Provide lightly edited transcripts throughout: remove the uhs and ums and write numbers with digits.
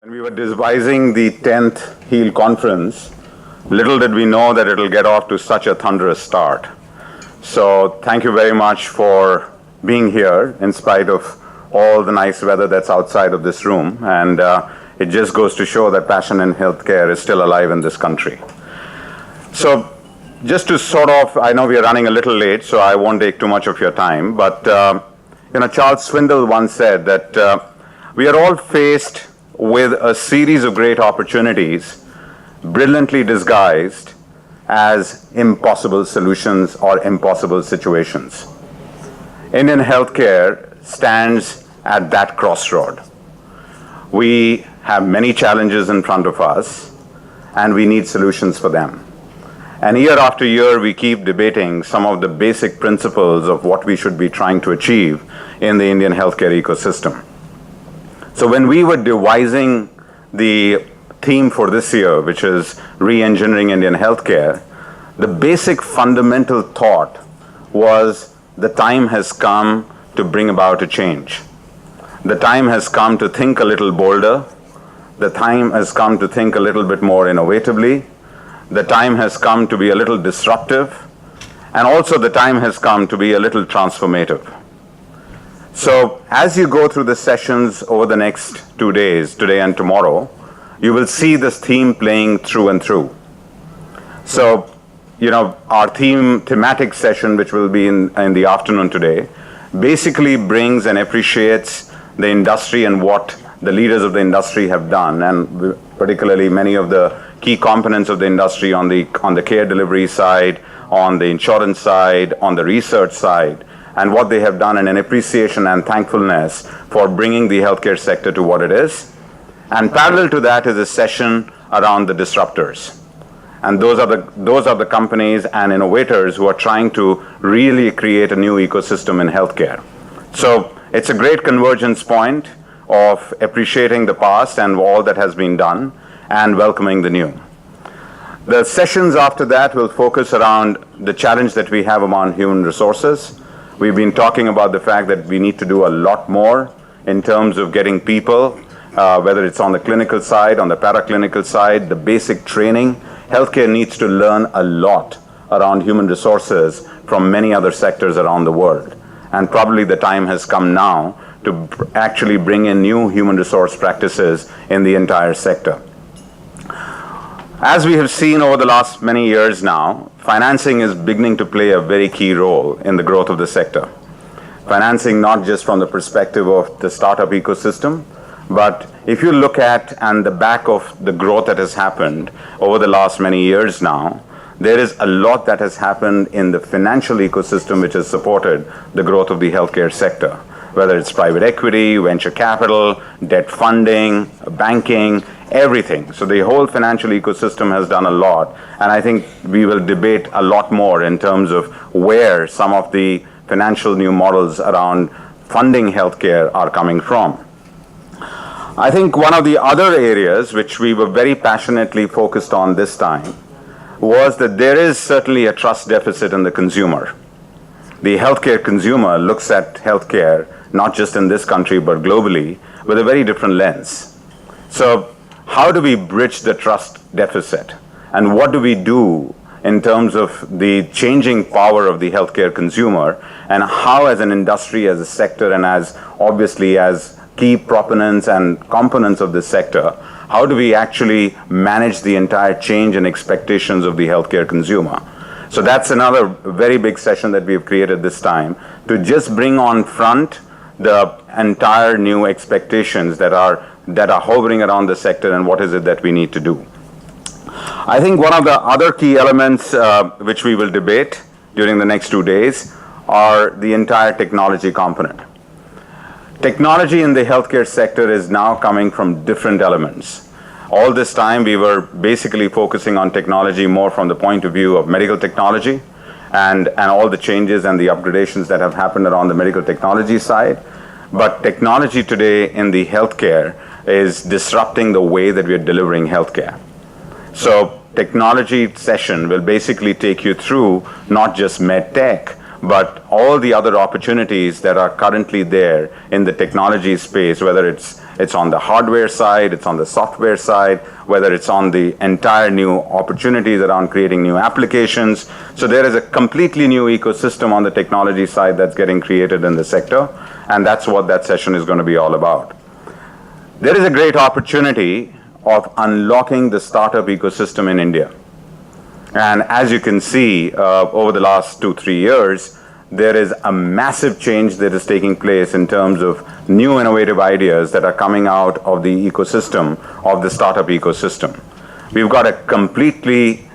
When we were devising the 10th HEAL conference, little did we know that it'll get off to such a thunderous start. So thank you very much for being here in spite of all the nice weather that's outside of this room. And it just goes to show that passion in healthcare is still alive in this country. So just to sort of, I know we are running a little late, so I won't take too much of your time, but Charles Swindoll once said that we are all faced with a series of great opportunities, brilliantly disguised as impossible solutions or impossible situations. Indian healthcare stands at that crossroad. We have many challenges in front of us, and we need solutions for them. And year after year, we keep debating some of the basic principles of what we should be trying to achieve in the Indian healthcare ecosystem. So when we were devising the theme for this year, which is re-engineering Indian healthcare, the basic fundamental thought was the time has come to bring about a change. The time has come to think a little bolder. The time has come to think a little bit more innovatively. The time has come to be a little disruptive. And also the time has come to be a little transformative. So as you go through the sessions over the next 2 days, today and tomorrow, you will see this theme playing through and through. So, our thematic session, which will be in the afternoon today, basically brings and appreciates the industry and what the leaders of the industry have done, and particularly many of the key components of the industry on the care delivery side, on the insurance side, on the research side, and what they have done, and an appreciation and thankfulness for bringing the healthcare sector to what it is. And parallel to that is a session around the disruptors. And those are the companies and innovators who are trying to really create a new ecosystem in healthcare. So it's a great convergence point of appreciating the past and all that has been done and welcoming the new. The sessions after that will focus around the challenge that we have among human resources. We've been talking about the fact that we need to do a lot more in terms of getting people, whether it's on the clinical side, on the paraclinical side, the basic training. Healthcare needs to learn a lot around human resources from many other sectors around the world. And probably the time has come now to actually bring in new human resource practices in the entire sector. As we have seen over the last many years now, financing is beginning to play a very key role in the growth of the sector. Financing not just from the perspective of the startup ecosystem, but if you look at and the back of the growth that has happened over the last many years now, there is a lot that has happened in the financial ecosystem which has supported the growth of the healthcare sector, whether it's private equity, venture capital, debt funding, banking, everything. So the whole financial ecosystem has done a lot, and I think we will debate a lot more in terms of where some of the financial new models around funding healthcare are coming from. I think one of the other areas which we were very passionately focused on this time was that there is certainly a trust deficit in the consumer. The healthcare consumer looks at healthcare, not just in this country but globally, with a very different lens. So how do we bridge the trust deficit? And what do we do in terms of the changing power of the healthcare consumer, and how as an industry, as a sector, and as obviously as key proponents and components of this sector, how do we actually manage the entire change and expectations of the healthcare consumer? So that's another very big session that we've created this time to just bring on front the entire new expectations that are hovering around the sector and what is it that we need to do. I think one of the other key elements which we will debate during the next 2 days are the entire technology component. Technology in the healthcare sector is now coming from different elements. All this time we were basically focusing on technology more from the point of view of medical technology and all the changes and the upgradations that have happened around the medical technology side. But technology today in the healthcare is disrupting the way that we are delivering healthcare. So technology session will basically take you through not just med tech, but all the other opportunities that are currently there in the technology space, whether it's it's on the hardware side, it's on the software side, whether it's on the entire new opportunities around creating new applications. So there is a completely new ecosystem on the technology side that's getting created in the sector, and that's what that session is going to be all about. There is a great opportunity of unlocking the startup ecosystem in India. And as you can see, over the last 2-3 years, there is a massive change that is taking place in terms of new innovative ideas that are coming out of the ecosystem, of the startup ecosystem. We've got a completely,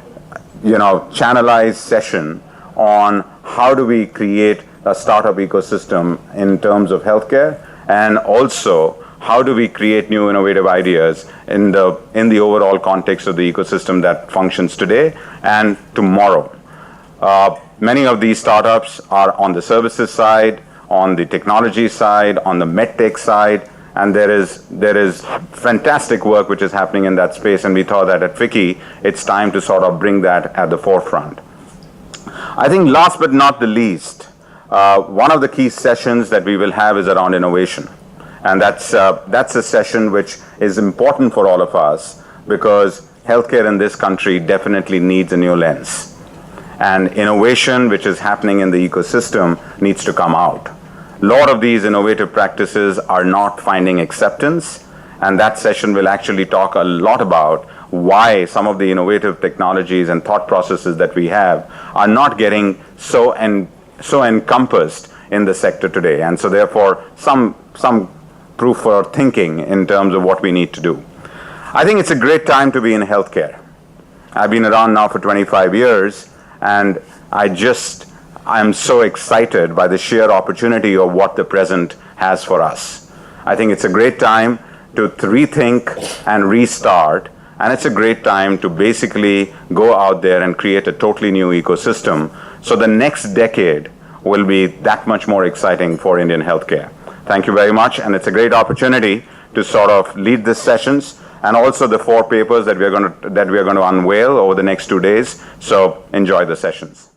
channelized session on how do we create a startup ecosystem in terms of healthcare, and also how do we create new innovative ideas in the overall context of the ecosystem that functions today and tomorrow. Many of these startups are on the services side, on the technology side, on the medtech side, and there is fantastic work which is happening in that space, and we thought that at FICCI, it's time to sort of bring that at the forefront. I think last but not the least, one of the key sessions that we will have is around innovation. And that's a session which is important for all of us, because healthcare in this country definitely needs a new lens. And innovation, which is happening in the ecosystem, needs to come out. A lot of these innovative practices are not finding acceptance, and that session will actually talk a lot about why some of the innovative technologies and thought processes that we have are not getting so encompassed in the sector today. And so therefore, some proof for thinking in terms of what we need to do. I think it's a great time to be in healthcare. I've been around now for 25 years, and I'm so excited by the sheer opportunity of what the present has for us. I think it's a great time to rethink and restart, and it's a great time to basically go out there and create a totally new ecosystem. So the next decade will be that much more exciting for Indian healthcare. Thank you very much, and it's a great opportunity to sort of lead these sessions, and also the 4 papers that we are going to unveil over the next 2 days. So enjoy the sessions.